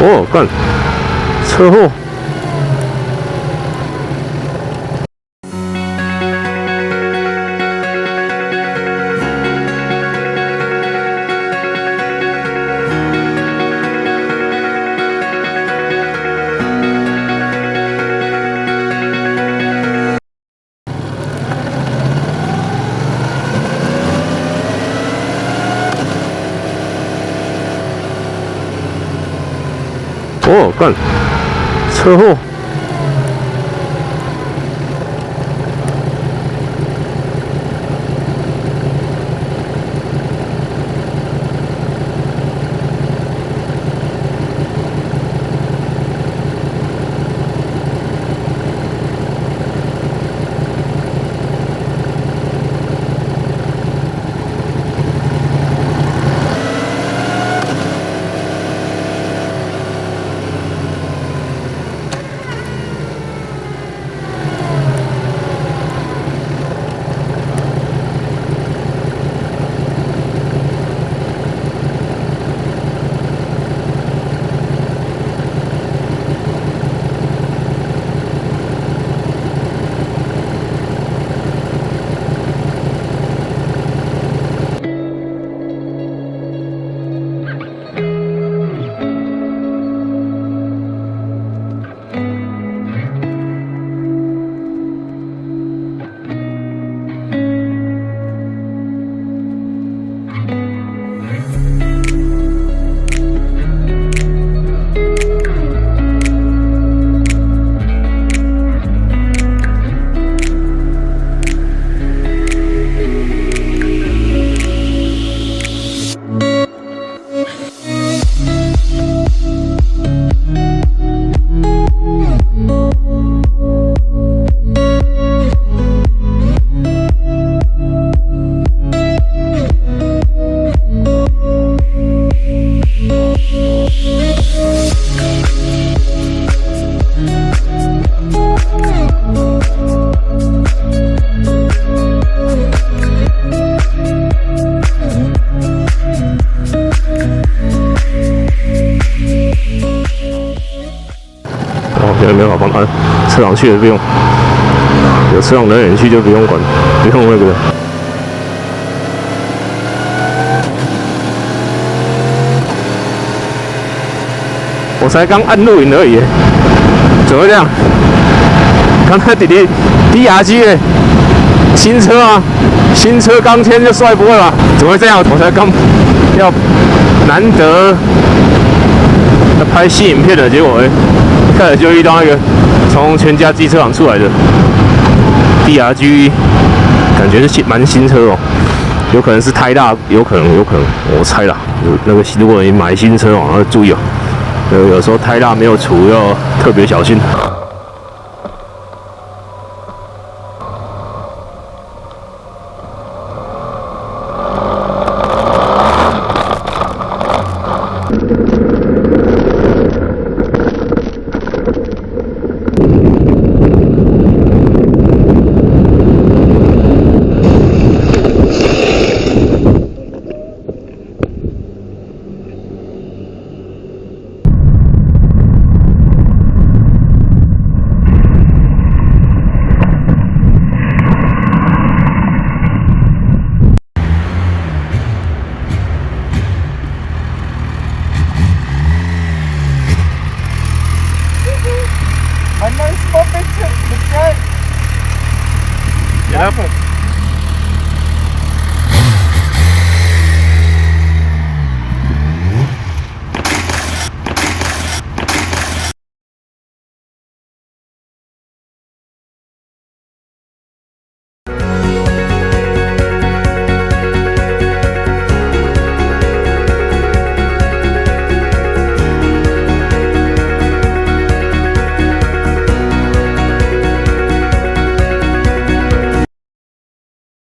哦，干，车祸！哦，干，车祸！没办法帮他，车长去也不用，有车长人员去就不用管，不用那个。我才刚按录影而已，怎么会这样？刚才弟弟 DRG 新车啊，新车刚牵就摔，不会吧？怎么会这样？我才刚要难得要拍新影片的，结果一开始就遇到那个从全家机车行出来的 DRG， 感觉是蛮新车哦，有可能是胎大，有可能，我猜啦。那个如果你买新车哦，要注意哦，有时候胎大没有除，要特别小心。Get up.